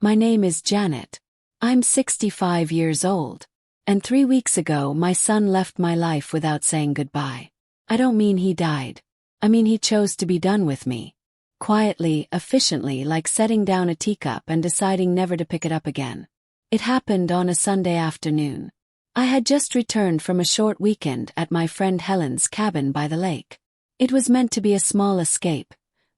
My name is Janet. I'm 65 years old. And 3 weeks ago my son left my life without saying goodbye. I don't mean he died. I mean he chose to be done with me. Quietly, efficiently, like setting down a teacup and deciding never to pick it up again. It happened on a Sunday afternoon. I had just returned from a short weekend at my friend Helen's cabin by the lake. It was meant to be a small escape.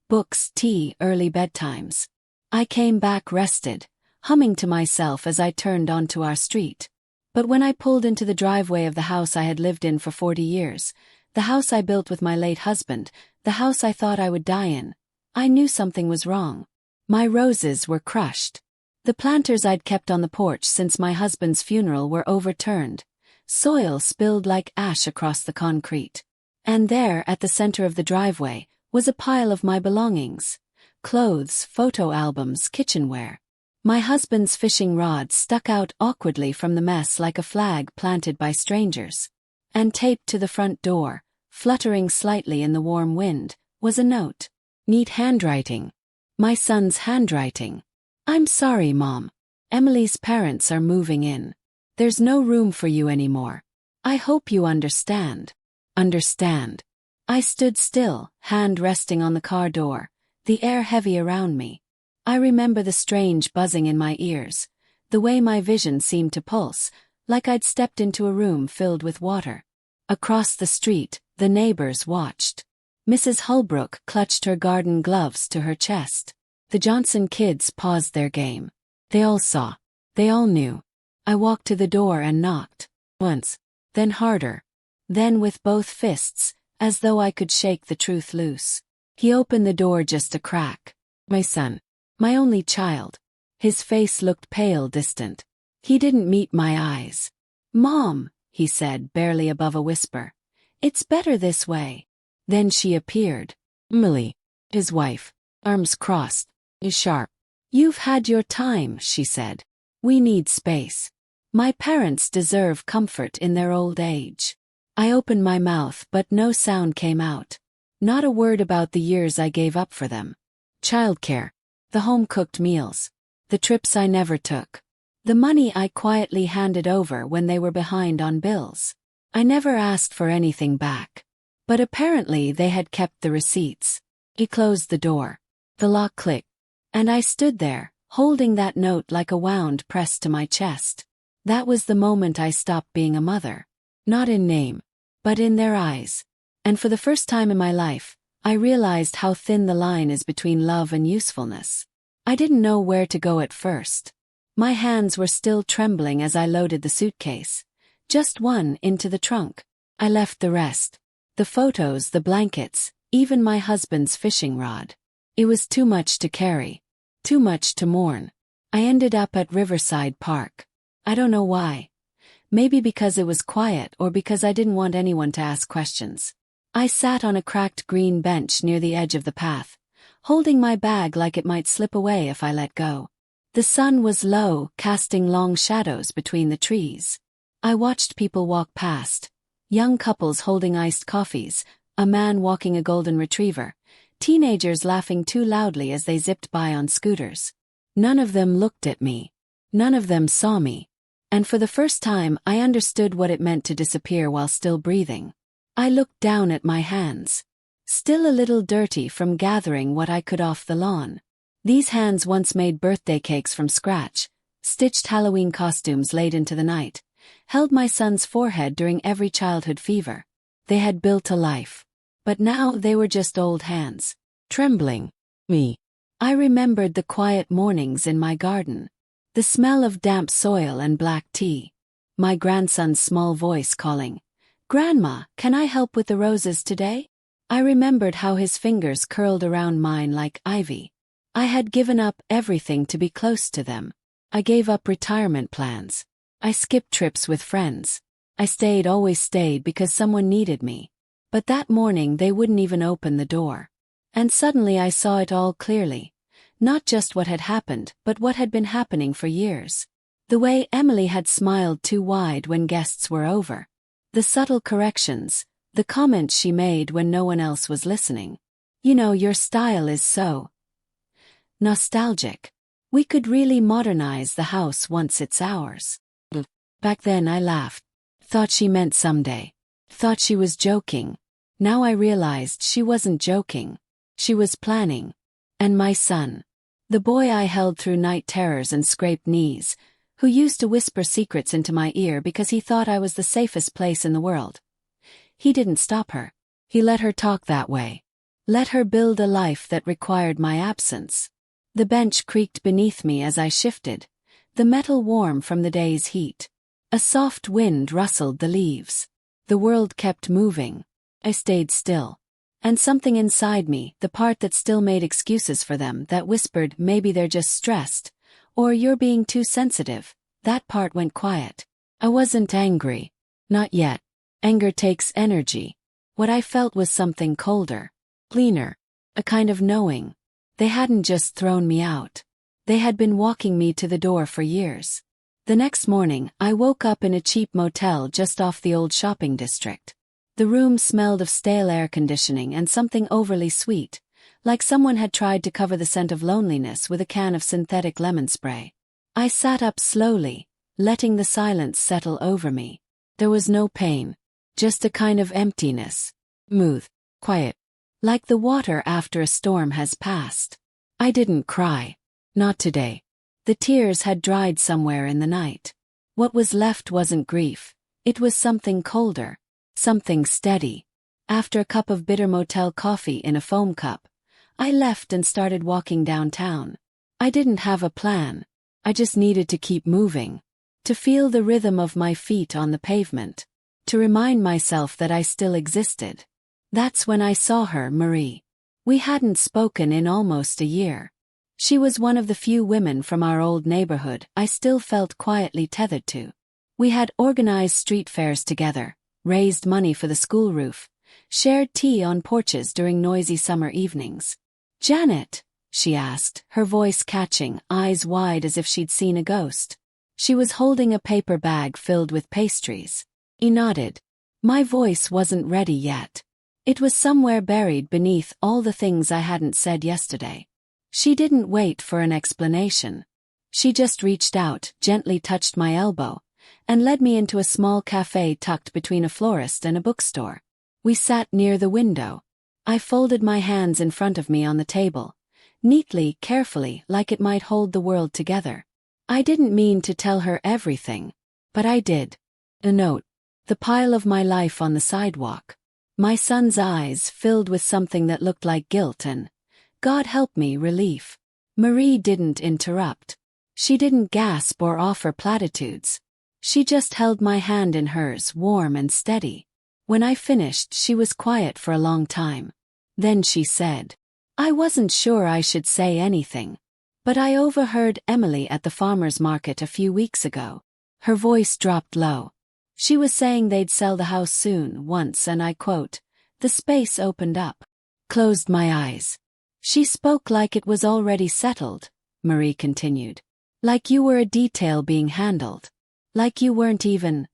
Books, tea, early bedtimes. I came back rested, humming to myself as I turned onto our street. But when I pulled into the driveway of the house I had lived in for 40 years, the house I built with my late husband, the house I thought I would die in, I knew something was wrong. My roses were crushed. The planters I'd kept on the porch since my husband's funeral were overturned. Soil spilled like ash across the concrete. And there, at the center of the driveway, was a pile of my belongings. Clothes, photo albums, kitchenware. My husband's fishing rod stuck out awkwardly from the mess like a flag planted by strangers. And taped to the front door, fluttering slightly in the warm wind, was a note. Neat handwriting. My son's handwriting. I'm sorry, Mom. Emily's parents are moving in. There's no room for you anymore. I hope you understand. Understand. I stood still, hand resting on the car door, the air heavy around me. I remember the strange buzzing in my ears, the way my vision seemed to pulse, like I'd stepped into a room filled with water. Across the street, the neighbors watched. Mrs. Holbrook clutched her garden gloves to her chest. The Johnson kids paused their game. They all saw. They all knew. I walked to the door and knocked. Once. Then harder. Then with both fists, as though I could shake the truth loose. He opened the door just a crack. My son. My only child. His face looked pale, distant. He didn't meet my eyes. Mom, he said, barely above a whisper. It's better this way. Then she appeared. Emily. His wife. Arms crossed. Sharp. You've had your time, she said. We need space. My parents deserve comfort in their old age. I opened my mouth but no sound came out. Not a word about the years I gave up for them. Childcare. The home-cooked meals. The trips I never took. The money I quietly handed over when they were behind on bills. I never asked for anything back. But apparently they had kept the receipts. He closed the door. The lock clicked. And I stood there, holding that note like a wound pressed to my chest. That was the moment I stopped being a mother. Not in name, but in their eyes. And for the first time in my life, I realized how thin the line is between love and usefulness. I didn't know where to go at first. My hands were still trembling as I loaded the suitcase. Just one into the trunk. I left the rest. The photos, the blankets, even my husband's fishing rod. It was too much to carry. Too much to mourn. I ended up at Riverside Park. I don't know why. Maybe because it was quiet or because I didn't want anyone to ask questions. I sat on a cracked green bench near the edge of the path, holding my bag like it might slip away if I let go. The sun was low, casting long shadows between the trees. I watched people walk past. Young couples holding iced coffees, a man walking a golden retriever, teenagers laughing too loudly as they zipped by on scooters. None of them looked at me. None of them saw me. And for the first time I understood what it meant to disappear while still breathing. I looked down at my hands. Still a little dirty from gathering what I could off the lawn. These hands once made birthday cakes from scratch, stitched Halloween costumes late into the night, held my son's forehead during every childhood fever. They had built a life. But now they were just old hands. Trembling. Me. I remembered the quiet mornings in my garden. The smell of damp soil and black tea. My grandson's small voice calling, "Grandma, can I help with the roses today?" I remembered how his fingers curled around mine like ivy. I had given up everything to be close to them. I gave up retirement plans. I skipped trips with friends. I always stayed because someone needed me. But that morning they wouldn't even open the door. And suddenly I saw it all clearly. Not just what had happened, but what had been happening for years. The way Emily had smiled too wide when guests were over. The subtle corrections, the comments she made when no one else was listening. "You know, your style is so nostalgic." We could really modernize the house once it's ours. Back then I laughed. Thought she meant someday. Thought she was joking. Now I realized she wasn't joking. She was planning. And my son, the boy I held through night terrors and scraped knees, who used to whisper secrets into my ear because he thought I was the safest place in the world. He didn't stop her. He let her talk that way. Let her build a life that required my absence. The bench creaked beneath me as I shifted, the metal warm from the day's heat. A soft wind rustled the leaves. The world kept moving. I stayed still. And something inside me, the part that still made excuses for them, that whispered maybe they're just stressed, or you're being too sensitive, that part went quiet. I wasn't angry. Not yet. Anger takes energy. What I felt was something colder, cleaner, a kind of knowing. They hadn't just thrown me out. They had been walking me to the door for years. The next morning, I woke up in a cheap motel just off the old shopping district. The room smelled of stale air conditioning and something overly sweet, like someone had tried to cover the scent of loneliness with a can of synthetic lemon spray. I sat up slowly, letting the silence settle over me. There was no pain, just a kind of emptiness. Smooth, quiet, like the water after a storm has passed. I didn't cry. Not today. The tears had dried somewhere in the night. What was left wasn't grief. It was something colder. Something steady. After a cup of bitter motel coffee in a foam cup, I left and started walking downtown. I didn't have a plan. I just needed to keep moving. To feel the rhythm of my feet on the pavement. To remind myself that I still existed. That's when I saw her, Marie. We hadn't spoken in almost a year. She was one of the few women from our old neighborhood I still felt quietly tethered to. We had organized street fairs together, raised money for the school roof, shared tea on porches during noisy summer evenings. "Janet?" she asked, her voice catching, eyes wide as if she'd seen a ghost. She was holding a paper bag filled with pastries. He nodded. My voice wasn't ready yet. It was somewhere buried beneath all the things I hadn't said yesterday. She didn't wait for an explanation. She just reached out, gently touched my elbow, and led me into a small cafe tucked between a florist and a bookstore. We sat near the window. I folded my hands in front of me on the table, neatly, carefully, like it might hold the world together. I didn't mean to tell her everything, but I did. A note. The pile of my life on the sidewalk. My son's eyes filled with something that looked like guilt and, God help me, relief. Marie didn't interrupt. She didn't gasp or offer platitudes. She just held my hand in hers, warm and steady. When I finished, she was quiet for a long time. Then she said, "I wasn't sure I should say anything, but I overheard Emily at the farmer's market a few weeks ago." Her voice dropped low. She was saying they'd sell the house soon, once, and I quote, "the space opened up." Closed my eyes. "She spoke like it was already settled," Marie continued. "Like you were a detail being handled. Like you weren't even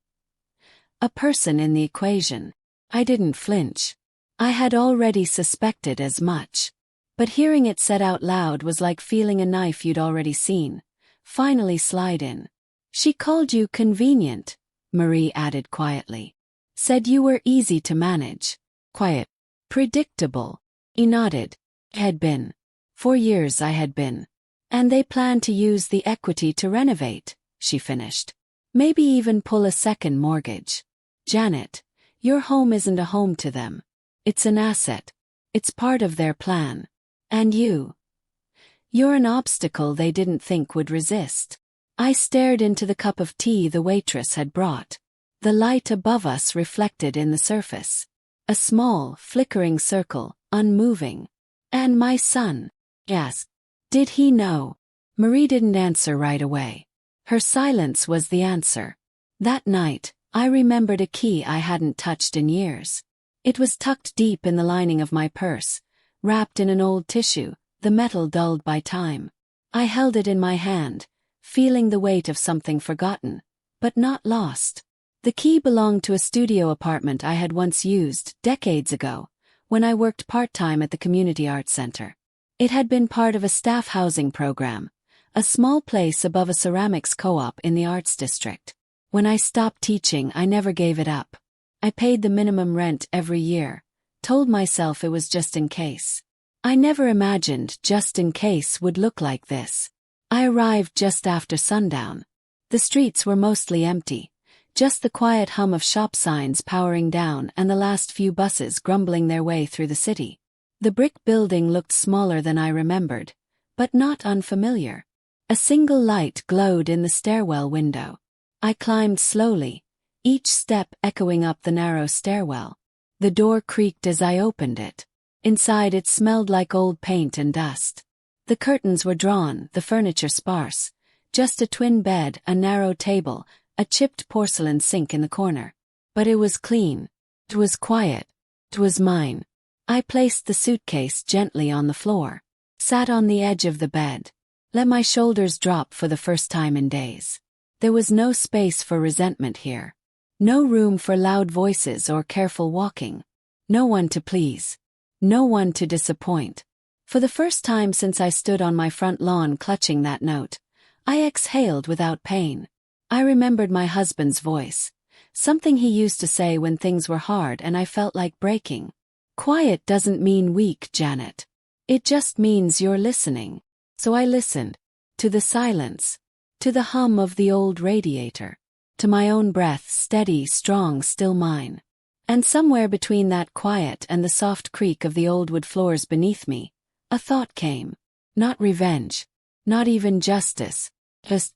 a person in the equation." I didn't flinch. I had already suspected as much. But hearing it said out loud was like feeling a knife you'd already seen finally slide in. "She called you convenient," Marie added quietly. "Said you were easy to manage. Quiet. Predictable." He nodded. Had been. For years I had been. "And they plan to use the equity to renovate," she finished. "Maybe even pull a second mortgage. Janet, your home isn't a home to them. It's an asset. It's part of their plan. And you're an obstacle they didn't think would resist." I stared into the cup of tea the waitress had brought. The light above us reflected in the surface. A small, flickering circle, unmoving. "And my son?" asked. "Did he know?" Marie didn't answer right away. Her silence was the answer. That night, I remembered a key I hadn't touched in years. It was tucked deep in the lining of my purse, wrapped in an old tissue, the metal dulled by time. I held it in my hand, feeling the weight of something forgotten, but not lost. The key belonged to a studio apartment I had once used, decades ago, when I worked part-time at the Community Arts Center. It had been part of a staff housing program, a small place above a ceramics co-op in the arts district. When I stopped teaching, I never gave it up. I paid the minimum rent every year, told myself it was just in case. I never imagined just in case would look like this. I arrived just after sundown. The streets were mostly empty, just the quiet hum of shop signs powering down and the last few buses grumbling their way through the city. The brick building looked smaller than I remembered, but not unfamiliar. A single light glowed in the stairwell window. I climbed slowly, each step echoing up the narrow stairwell. The door creaked as I opened it. Inside it smelled like old paint and dust. The curtains were drawn, the furniture sparse. Just a twin bed, a narrow table, a chipped porcelain sink in the corner. But it was clean. It was quiet. It was mine. I placed the suitcase gently on the floor, sat on the edge of the bed, let my shoulders drop for the first time in days. There was no space for resentment here. No room for loud voices or careful walking. No one to please. No one to disappoint. For the first time since I stood on my front lawn clutching that note, I exhaled without pain. I remembered my husband's voice, something he used to say when things were hard and I felt like breaking. Quiet doesn't mean weak, Janet. It just means you're listening. So I listened. To the silence. To the hum of the old radiator. To my own breath, steady, strong, still mine. And somewhere between that quiet and the soft creak of the old wood floors beneath me, a thought came. Not revenge. Not even justice. Just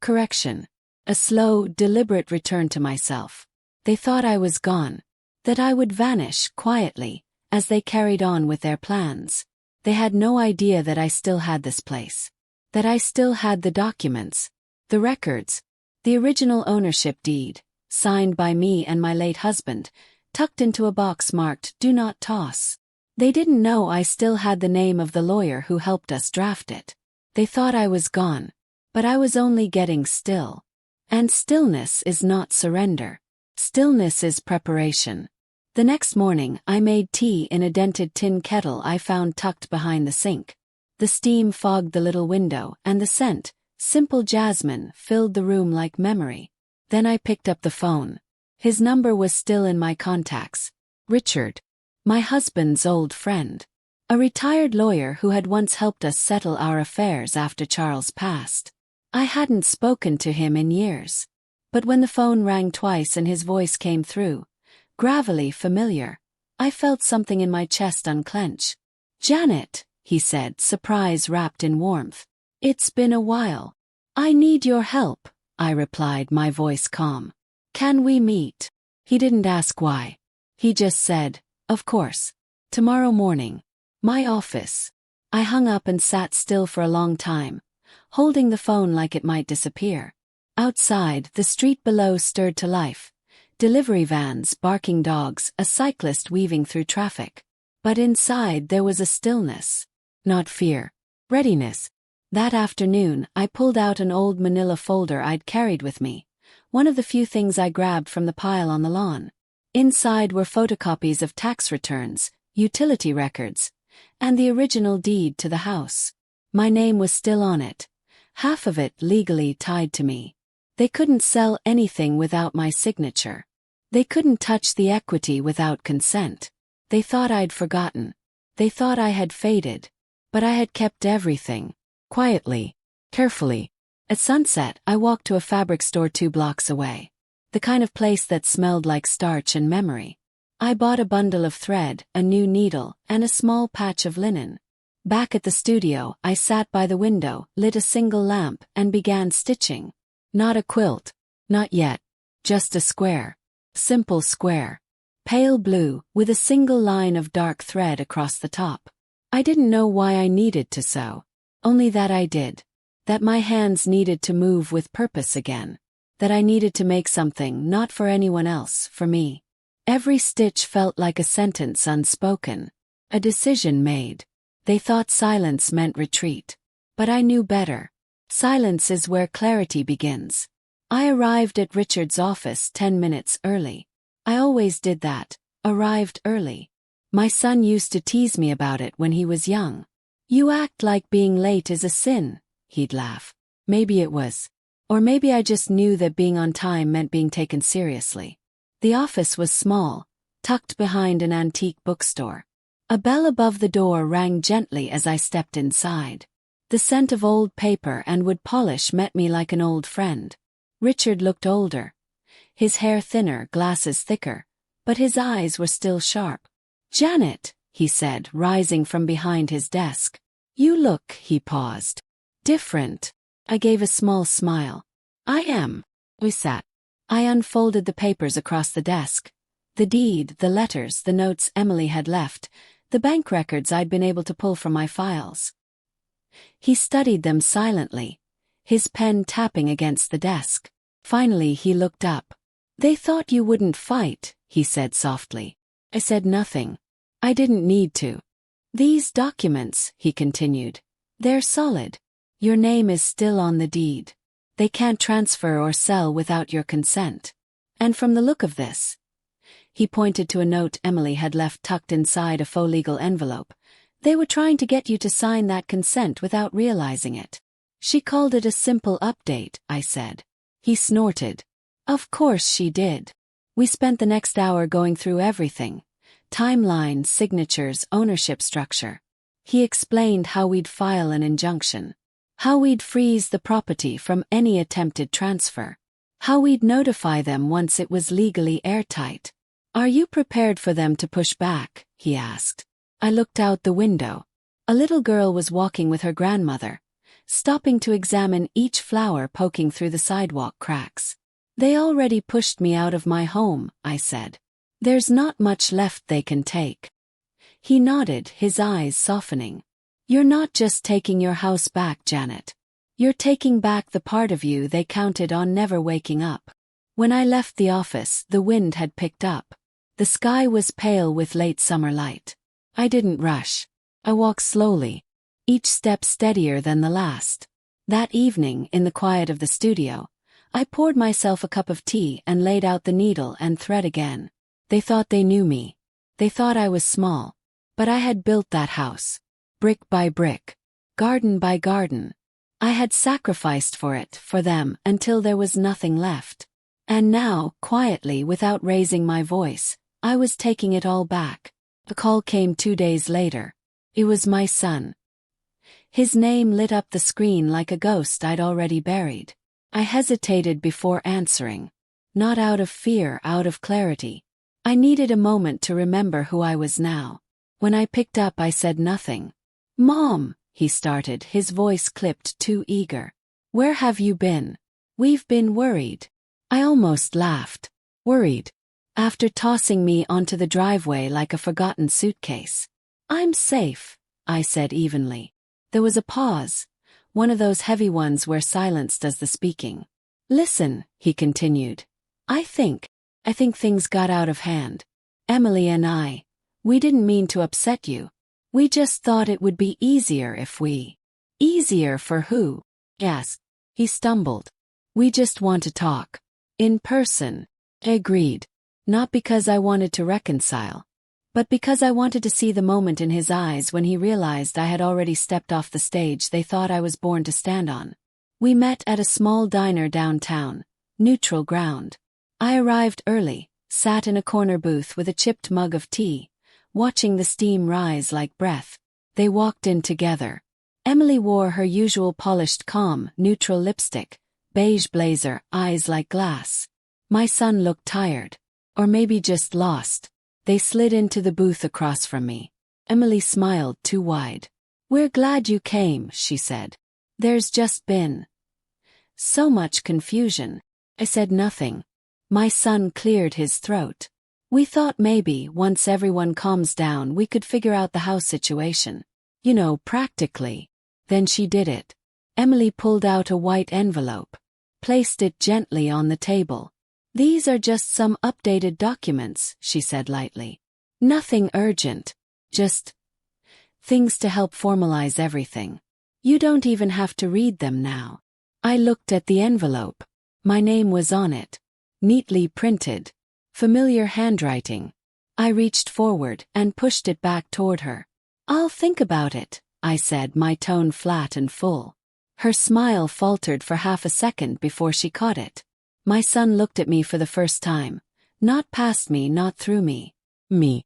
correction. A slow, deliberate return to myself. They thought I was gone. That I would vanish quietly, as they carried on with their plans. They had no idea that I still had this place. That I still had the documents. The records. The original ownership deed, signed by me and my late husband, tucked into a box marked "Do Not Toss." They didn't know I still had the name of the lawyer who helped us draft it. They thought I was gone. But I was only getting still. And stillness is not surrender. Stillness is preparation. The next morning, I made tea in a dented tin kettle I found tucked behind the sink. The steam fogged the little window, and the scent, simple jasmine, filled the room like memory. Then I picked up the phone. His number was still in my contacts. Richard. My husband's old friend. A retired lawyer who had once helped us settle our affairs after Charles passed. I hadn't spoken to him in years. But when the phone rang twice and his voice came through, gravelly familiar, I felt something in my chest unclench. "Janet," he said, surprise wrapped in warmth. "It's been a while. I need your help," I replied, my voice calm. "Can we meet?" He didn't ask why. He just said, "Of course. Tomorrow morning. My office." I hung up and sat still for a long time, holding the phone like it might disappear. Outside, the street below stirred to life. Delivery vans, barking dogs, a cyclist weaving through traffic. But inside there was a stillness. Not fear. Readiness. That afternoon, I pulled out an old manila folder I'd carried with me, one of the few things I grabbed from the pile on the lawn. Inside were photocopies of tax returns, utility records, and the original deed to the house. My name was still on it, half of it legally tied to me. They couldn't sell anything without my signature. They couldn't touch the equity without consent. They thought I'd forgotten. They thought I had faded. But I had kept everything. Quietly. Carefully. At sunset, I walked to a fabric store 2 blocks away. The kind of place that smelled like starch and memory. I bought a bundle of thread, a new needle, and a small patch of linen. Back at the studio, I sat by the window, lit a single lamp, and began stitching. Not a quilt. Not yet. Just a square. Simple square. Pale blue, with a single line of dark thread across the top. I didn't know why I needed to sew. Only that I did. That my hands needed to move with purpose again. That I needed to make something not for anyone else, for me. Every stitch felt like a sentence unspoken. A decision made. They thought silence meant retreat. But I knew better. Silence is where clarity begins. I arrived at Richard's office 10 minutes early. I always did that, arrived early. My son used to tease me about it when he was young. "You act like being late is a sin," he'd laugh. Maybe it was. Or maybe I just knew that being on time meant being taken seriously. The office was small, tucked behind an antique bookstore. A bell above the door rang gently as I stepped inside. The scent of old paper and wood polish met me like an old friend. Richard looked older. His hair thinner, glasses thicker, but his eyes were still sharp. "Janet," he said, rising from behind his desk. "You look," he paused. "Different." I gave a small smile. "I am." We sat. I unfolded the papers across the desk. The deed, the letters, the notes Emily had left, the bank records I'd been able to pull from my files. He studied them silently, his pen tapping against the desk. Finally he looked up. "They thought you wouldn't fight," he said softly. I said nothing. I didn't need to. "These documents," he continued, "they're solid. Your name is still on the deed. They can't transfer or sell without your consent. And from the look of this," he pointed to a note Emily had left tucked inside a faux legal envelope, "they were trying to get you to sign that consent without realizing it." "She called it a simple update," I said. He snorted. "Of course she did." We spent the next hour going through everything. Timelines, signatures, ownership structure. He explained how we'd file an injunction. How we'd freeze the property from any attempted transfer. How we'd notify them once it was legally airtight. "Are you prepared for them to push back?" he asked. I looked out the window. A little girl was walking with her grandmother, stopping to examine each flower poking through the sidewalk cracks. "They already pushed me out of my home," I said. "There's not much left they can take." He nodded, his eyes softening. "You're not just taking your house back, Janet. You're taking back the part of you they counted on never waking up." When I left the office, the wind had picked up. The sky was pale with late summer light. I didn't rush. I walked slowly, each step steadier than the last. That evening, in the quiet of the studio, I poured myself a cup of tea and laid out the needle and thread again. They thought they knew me. They thought I was small. But I had built that house. Brick by brick. Garden by garden. I had sacrificed for it, for them, until there was nothing left. And now, quietly, without raising my voice, I was taking it all back. A call came 2 days later. It was my son. His name lit up the screen like a ghost I'd already buried. I hesitated before answering. Not out of fear, out of clarity. I needed a moment to remember who I was now. When I picked up, I said nothing. "Mom," he started, his voice clipped, too eager. "Where have you been?" "We've been worried." I almost laughed. "Worried?" After tossing me onto the driveway like a forgotten suitcase. "I'm safe," I said evenly. There was a pause, one of those heavy ones where silence does the speaking. "Listen," he continued. I think things got out of hand. Emily and we didn't mean to upset you. We just thought it would be easier if we..." "Easier for who?" "Yes." He stumbled. "We just want to talk. In person." I agreed. Not because I wanted to reconcile, but because I wanted to see the moment in his eyes when he realized I had already stepped off the stage they thought I was born to stand on. We met at a small diner downtown, neutral ground. I arrived early, sat in a corner booth with a chipped mug of tea, watching the steam rise like breath. They walked in together. Emily wore her usual polished calm, neutral lipstick, beige blazer, eyes like glass. My son looked tired. Or maybe just lost. They slid into the booth across from me. Emily smiled too wide. "We're glad you came," she said. "There's just been so much confusion." I said nothing. My son cleared his throat. "We thought maybe, once everyone calms down, we could figure out the house situation. You know, practically." Then she did it. Emily pulled out a white envelope, placed it gently on the table. "These are just some updated documents," she said lightly. "Nothing urgent. Just things to help formalize everything. You don't even have to read them now." I looked at the envelope. My name was on it. Neatly printed. Familiar handwriting. I reached forward and pushed it back toward her. "I'll think about it," I said, my tone flat and full. Her smile faltered for half a second before she caught it. My son looked at me for the first time. Not past me, not through me. Me.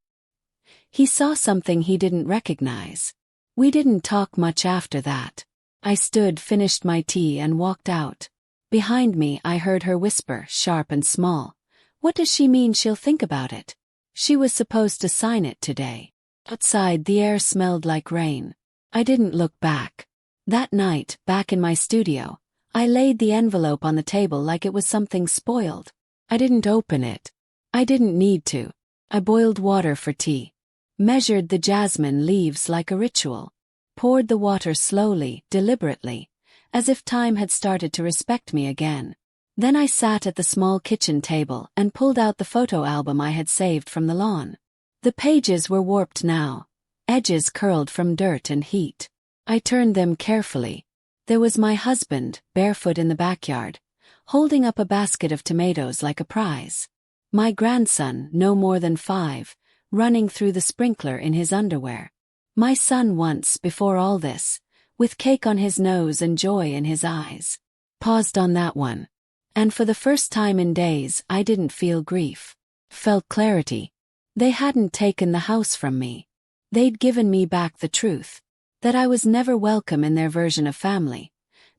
He saw something he didn't recognize. We didn't talk much after that. I stood, finished my tea, and walked out. Behind me, I heard her whisper, sharp and small. What does she mean she'll think about it? She was supposed to sign it today. Outside, the air smelled like rain. I didn't look back. That night, back in my studio, I laid the envelope on the table like it was something spoiled. I didn't open it. I didn't need to. I boiled water for tea. Measured the jasmine leaves like a ritual. Poured the water slowly, deliberately, as if time had started to respect me again. Then I sat at the small kitchen table and pulled out the photo album I had saved from the lawn. The pages were warped now, edges curled from dirt and heat. I turned them carefully. There was my husband, barefoot in the backyard, holding up a basket of tomatoes like a prize. My grandson, no more than 5, running through the sprinkler in his underwear. My son once, before all this, with cake on his nose and joy in his eyes. Paused on that one. And for the first time in days, I didn't feel grief. Felt clarity. They hadn't taken the house from me. They'd given me back the truth. That I was never welcome in their version of family.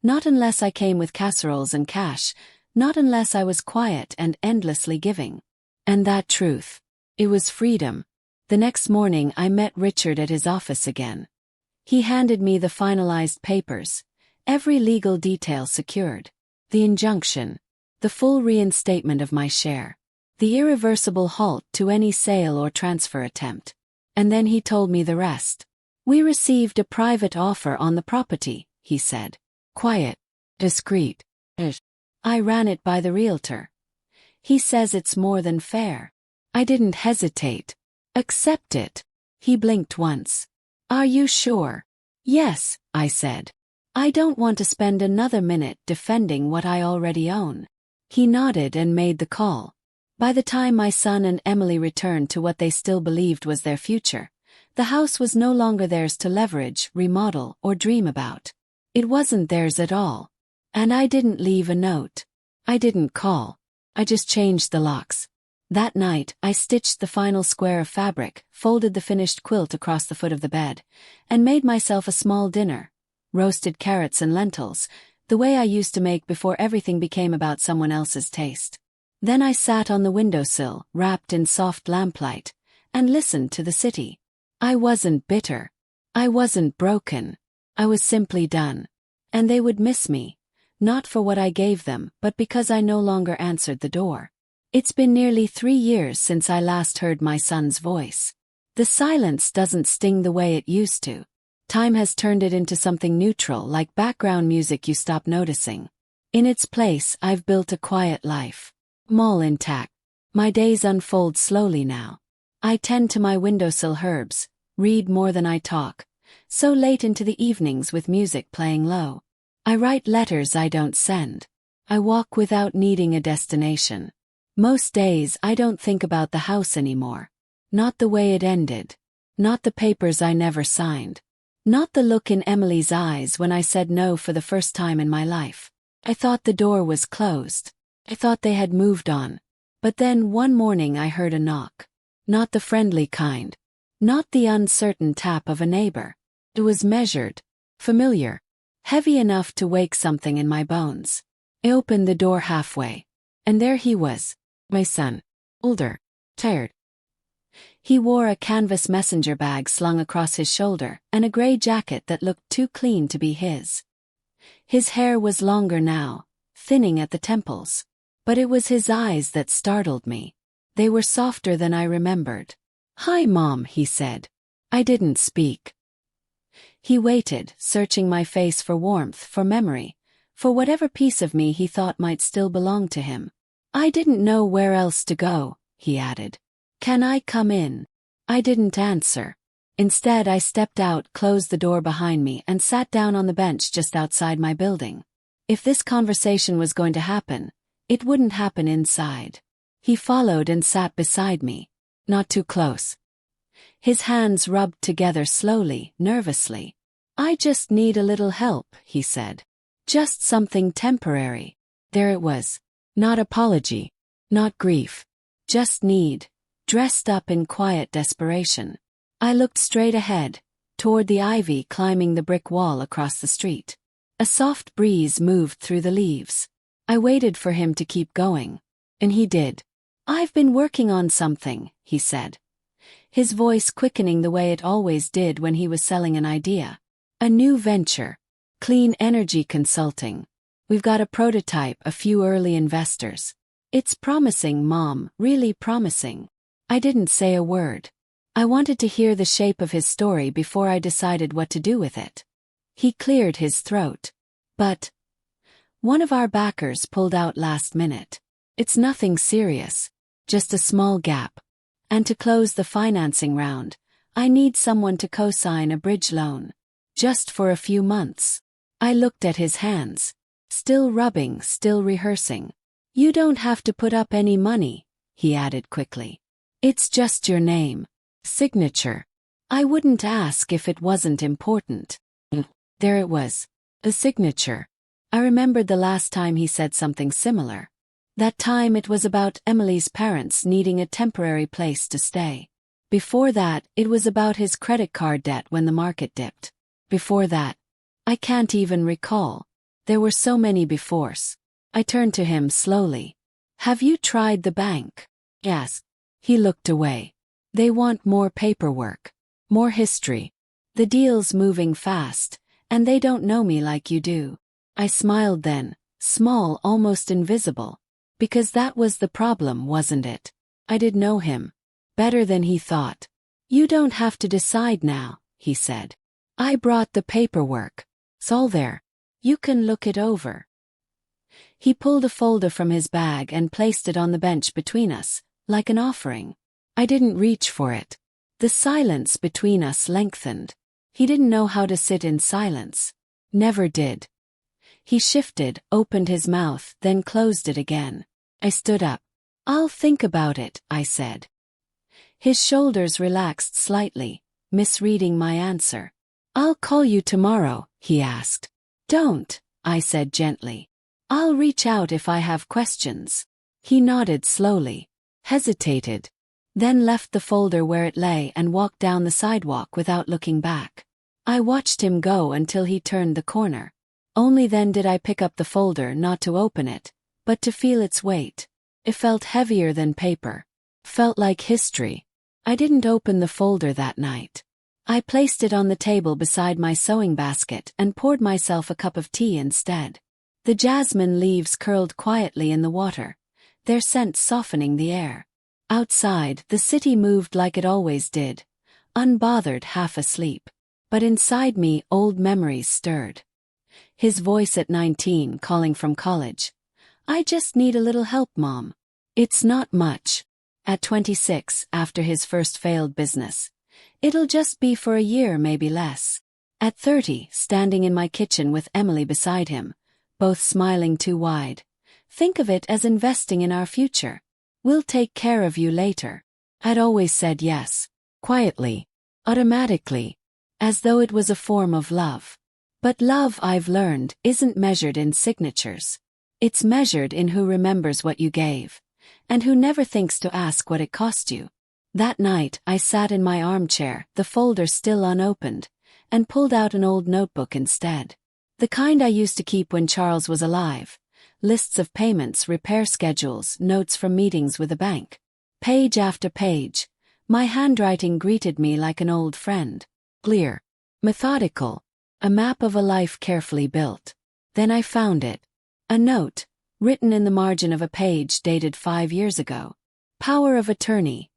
Not unless I came with casseroles and cash. Not unless I was quiet and endlessly giving. And that truth. It was freedom. The next morning I met Richard at his office again. He handed me the finalized papers. Every legal detail secured. The injunction. The full reinstatement of my share. The irreversible halt to any sale or transfer attempt. And then he told me the rest. We received a private offer on the property, he said. Quiet. Discreet. I ran it by the realtor. He says it's more than fair. I didn't hesitate. Accept it. He blinked once. Are you sure? Yes, I said. I don't want to spend another minute defending what I already own. He nodded and made the call. By the time my son and Emily returned to what they still believed was their future, the house was no longer theirs to leverage, remodel, or dream about. It wasn't theirs at all. And I didn't leave a note. I didn't call. I just changed the locks. That night, I stitched the final square of fabric, folded the finished quilt across the foot of the bed, and made myself a small dinner. Roasted carrots and lentils, the way I used to make before everything became about someone else's taste. Then I sat on the windowsill, wrapped in soft lamplight, and listened to the city. I wasn't bitter. I wasn't broken. I was simply done. And they would miss me. Not for what I gave them, but because I no longer answered the door. It's been nearly 3 years since I last heard my son's voice. The silence doesn't sting the way it used to. Time has turned it into something neutral, like background music you stop noticing. In its place, I've built a quiet life. All intact. My days unfold slowly now. I tend to my windowsill herbs, read more than I talk, so late into the evenings with music playing low. I write letters I don't send. I walk without needing a destination. Most days I don't think about the house anymore. Not the way it ended. Not the papers I never signed. Not the look in Emily's eyes when I said no for the first time in my life. I thought the door was closed. I thought they had moved on. But then one morning I heard a knock. Not the friendly kind. Not the uncertain tap of a neighbor. It was measured, familiar, heavy enough to wake something in my bones. I opened the door halfway. And there he was. My son. Older. Tired. He wore a canvas messenger bag slung across his shoulder and a gray jacket that looked too clean to be his. His hair was longer now, thinning at the temples. But it was his eyes that startled me. They were softer than I remembered. "Hi, Mom," he said. I didn't speak. He waited, searching my face for warmth, for memory, for whatever piece of me he thought might still belong to him. "I didn't know where else to go," he added. "Can I come in?" I didn't answer. Instead, I stepped out, closed the door behind me, and sat down on the bench just outside my building. If this conversation was going to happen, it wouldn't happen inside. He followed and sat beside me. Not too close. His hands rubbed together slowly, nervously. "I just need a little help," he said. Just something temporary. There it was. Not apology. Not grief. Just need. Dressed up in quiet desperation. I looked straight ahead, toward the ivy climbing the brick wall across the street. A soft breeze moved through the leaves. I waited for him to keep going. And he did. "I've been working on something," he said. His voice quickening the way it always did when he was selling an idea. "A new venture. Clean energy consulting. We've got a prototype, a few early investors. It's promising, Mom, really promising." I didn't say a word. I wanted to hear the shape of his story before I decided what to do with it. He cleared his throat. "But one of our backers pulled out last minute. It's nothing serious. Just a small gap. And to close the financing round, I need someone to co-sign a bridge loan. Just for a few months." I looked at his hands. Still rubbing, still rehearsing. "You don't have to put up any money," he added quickly. "It's just your name. Signature. I wouldn't ask if it wasn't important." There it was. A signature. I remembered the last time he said something similar. That time it was about Emily's parents needing a temporary place to stay. Before that, it was about his credit card debt when the market dipped. Before that, I can't even recall. There were so many befores. I turned to him slowly. "Have you tried the bank?" "Yes." He looked away. "They want more paperwork. More history. The deal's moving fast, and they don't know me like you do." I smiled then, small, almost invisible. Because that was the problem, wasn't it? I did know him. Better than he thought. "You don't have to decide now," he said. "I brought the paperwork. It's all there. You can look it over." He pulled a folder from his bag and placed it on the bench between us, like an offering. I didn't reach for it. The silence between us lengthened. He didn't know how to sit in silence. Never did. He shifted, opened his mouth, then closed it again. I stood up. "I'll think about it," I said. His shoulders relaxed slightly, misreading my answer. "I'll call you tomorrow," he asked. "Don't," I said gently. "I'll reach out if I have questions." He nodded slowly, hesitated, then left the folder where it lay and walked down the sidewalk without looking back. I watched him go until he turned the corner. Only then did I pick up the folder, not to open it, but to feel its weight. It felt heavier than paper. Felt like history. I didn't open the folder that night. I placed it on the table beside my sewing basket and poured myself a cup of tea instead. The jasmine leaves curled quietly in the water, their scent softening the air. Outside, the city moved like it always did, unbothered, half asleep. But inside me, old memories stirred. His voice at 19 calling from college. "I just need a little help, Mom." "It's not much." At 26, after his first failed business. "It'll just be for a year, maybe less." At 30, standing in my kitchen with Emily beside him, both smiling too wide. "Think of it as investing in our future. We'll take care of you later." I'd always said yes. Quietly. Automatically. As though it was a form of love. But love, I've learned, isn't measured in signatures. It's measured in who remembers what you gave, and who never thinks to ask what it cost you. That night, I sat in my armchair, the folder still unopened, and pulled out an old notebook instead. The kind I used to keep when Charles was alive. Lists of payments, repair schedules, notes from meetings with the bank. Page after page, my handwriting greeted me like an old friend. Clear. Methodical. A map of a life carefully built. Then I found it. A note, written in the margin of a page dated 5 years ago. Power of attorney.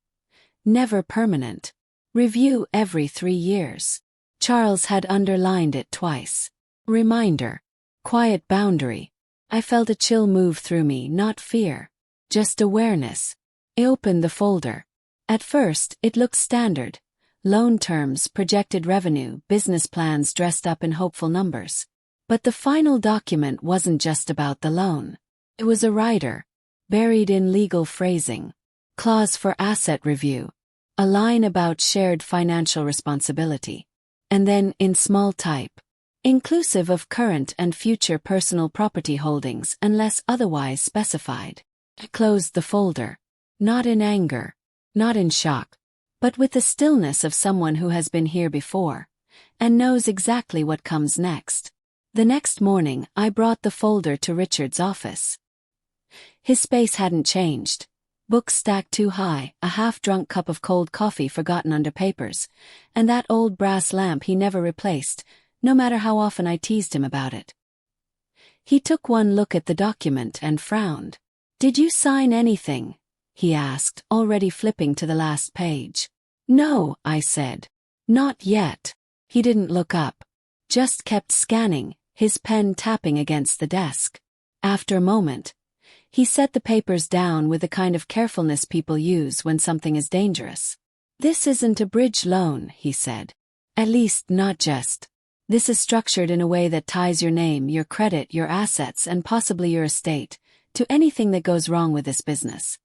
Never permanent. Review every 3 years. Charles had underlined it twice. Reminder. Quiet boundary. I felt a chill move through me, not fear. Just awareness. I opened the folder. At first, it looked standard. Loan terms, projected revenue, business plans dressed up in hopeful numbers. But the final document wasn't just about the loan. It was a rider, buried in legal phrasing. Clause for asset review. A line about shared financial responsibility. And then, in small type, inclusive of current and future personal property holdings unless otherwise specified. I closed the folder. Not in anger, not in shock, but with the stillness of someone who has been here before and knows exactly what comes next. The next morning, I brought the folder to Richard's office. His space hadn't changed. Books stacked too high, a half-drunk cup of cold coffee forgotten under papers, and that old brass lamp he never replaced, no matter how often I teased him about it. He took one look at the document and frowned. "Did you sign anything?" he asked, already flipping to the last page. "No," I said. "Not yet." He didn't look up. Just kept scanning, his pen tapping against the desk. After a moment, he set the papers down with the kind of carefulness people use when something is dangerous. "This isn't a bridge loan," he said. "At least, not just. This is structured in a way that ties your name, your credit, your assets, and possibly your estate to anything that goes wrong with this business.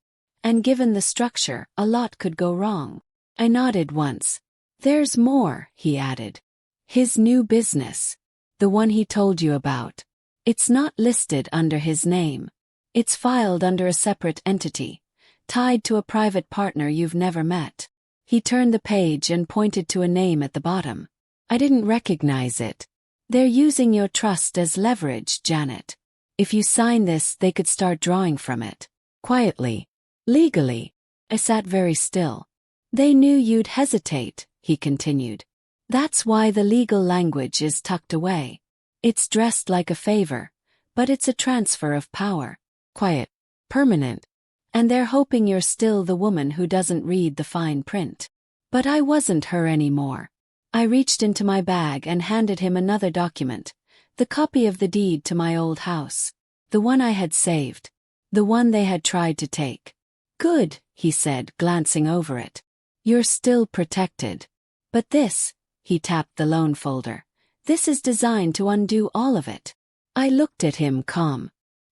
And given the structure, a lot could go wrong." I nodded once. "There's more," he added. "His new business. The one he told you about. It's not listed under his name. It's filed under a separate entity, tied to a private partner you've never met." He turned the page and pointed to a name at the bottom. I didn't recognize it. "They're using your trust as leverage, Janet. If you sign this, they could start drawing from it. Quietly. Legally." I sat very still. "They knew you'd hesitate," he continued. "That's why the legal language is tucked away. It's dressed like a favor, but it's a transfer of power. Quiet. Permanent. And they're hoping you're still the woman who doesn't read the fine print." But I wasn't her anymore. I reached into my bag and handed him another document, the copy of the deed to my old house. The one I had saved. The one they had tried to take. "Good," he said, glancing over it. "You're still protected. But this," he tapped the loan folder, "this is designed to undo all of it." I looked at him calm.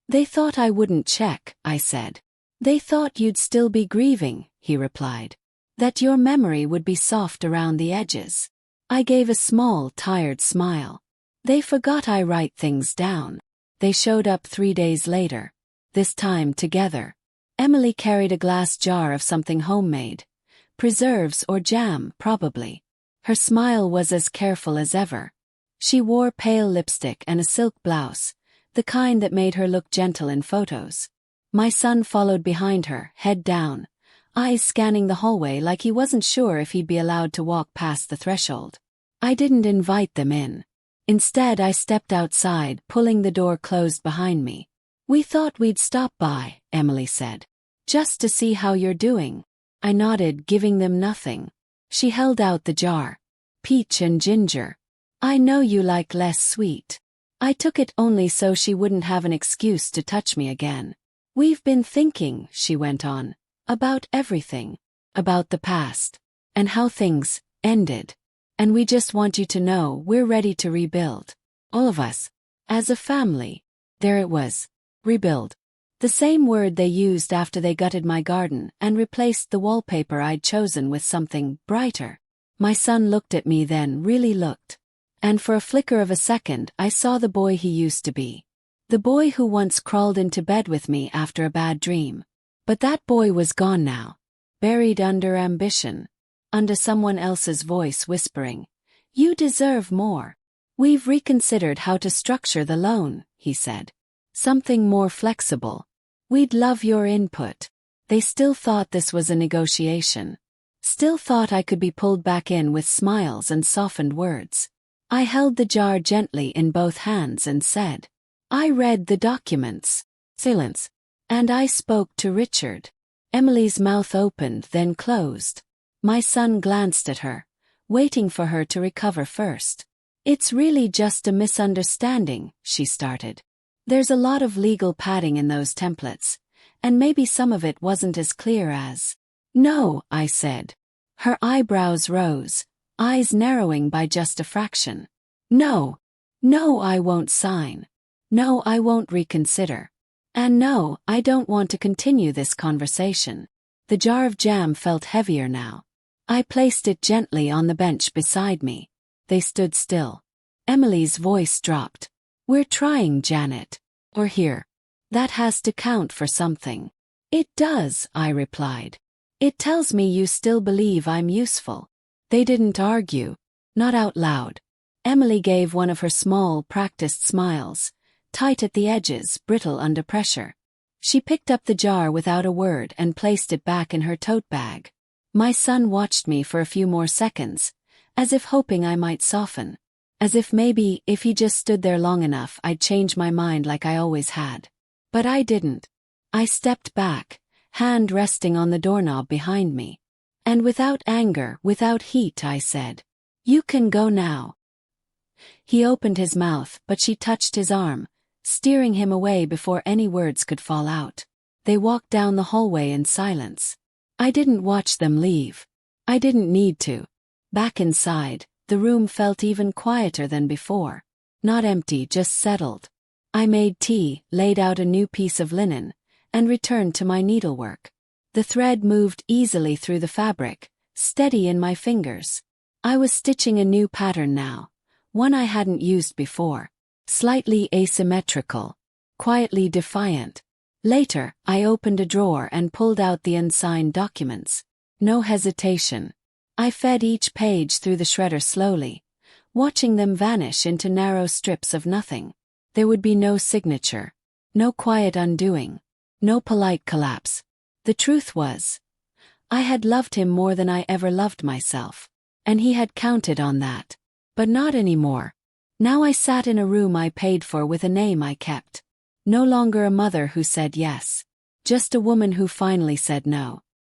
"They thought I wouldn't check," I said. "They thought you'd still be grieving," he replied. "That your memory would be soft around the edges." I gave a small, tired smile. "They forgot I write things down." They showed up 3 days later. This time together. Emily carried a glass jar of something homemade. Preserves or jam, probably. Her smile was as careful as ever. She wore pale lipstick and a silk blouse, the kind that made her look gentle in photos. My son followed behind her, head down, eyes scanning the hallway like he wasn't sure if he'd be allowed to walk past the threshold. I didn't invite them in. Instead, I stepped outside, pulling the door closed behind me. "We thought we'd stop by," Emily said. "Just to see how you're doing." I nodded, giving them nothing. She held out the jar. "Peach and ginger. I know you like less sweet." I took it only so she wouldn't have an excuse to touch me again. "We've been thinking," she went on, "about everything. About the past. And how things ended. And we just want you to know we're ready to rebuild. All of us. As a family." There it was. Rebuild. The same word they used after they gutted my garden and replaced the wallpaper I'd chosen with something brighter. My son looked at me then, really looked. And for a flicker of a second I saw the boy he used to be. The boy who once crawled into bed with me after a bad dream. But that boy was gone now. Buried under ambition. Under someone else's voice whispering, "You deserve more." "We've reconsidered how to structure the loan," he said. "Something more flexible. We'd love your input." They still thought this was a negotiation. Still thought I could be pulled back in with smiles and softened words. I held the jar gently in both hands and said, "I read the documents." Silence. "And I spoke to Richard." Emily's mouth opened, then closed. My son glanced at her, waiting for her to recover first. "It's really just a misunderstanding," she started. "There's a lot of legal padding in those templates, and maybe some of it wasn't as clear as—" "No," I said. Her eyebrows rose, eyes narrowing by just a fraction. "No. No, I won't sign. No, I won't reconsider. And no, I don't want to continue this conversation." The jar of jam felt heavier now. I placed it gently on the bench beside me. They stood still. Emily's voice dropped. We're trying, Janet. Or here. That has to count for something. It does, I replied. It tells me you still believe I'm useful. They didn't argue. Not out loud. Emily gave one of her small, practiced smiles, tight at the edges, brittle under pressure. She picked up the jar without a word and placed it back in her tote bag. My son watched me for a few more seconds, as if hoping I might soften. As if maybe, if he just stood there long enough, I'd change my mind like I always had. But I didn't. I stepped back, hand resting on the doorknob behind me. And without anger, without heat, I said, "You can go now." He opened his mouth, but she touched his arm, steering him away before any words could fall out. They walked down the hallway in silence. I didn't watch them leave. I didn't need to. Back inside, the room felt even quieter than before. Not empty, just settled. I made tea, laid out a new piece of linen, and returned to my needlework. The thread moved easily through the fabric, steady in my fingers. I was stitching a new pattern now, one I hadn't used before. Slightly asymmetrical, quietly defiant. Later, I opened a drawer and pulled out the unsigned documents. No hesitation. I fed each page through the shredder slowly, watching them vanish into narrow strips of nothing. There would be no signature, no quiet undoing, no polite collapse. The truth was, I had loved him more than I ever loved myself, and he had counted on that. But not anymore. Now I sat in a room I paid for with a name I kept. No longer a mother who said yes, just a woman who finally said no.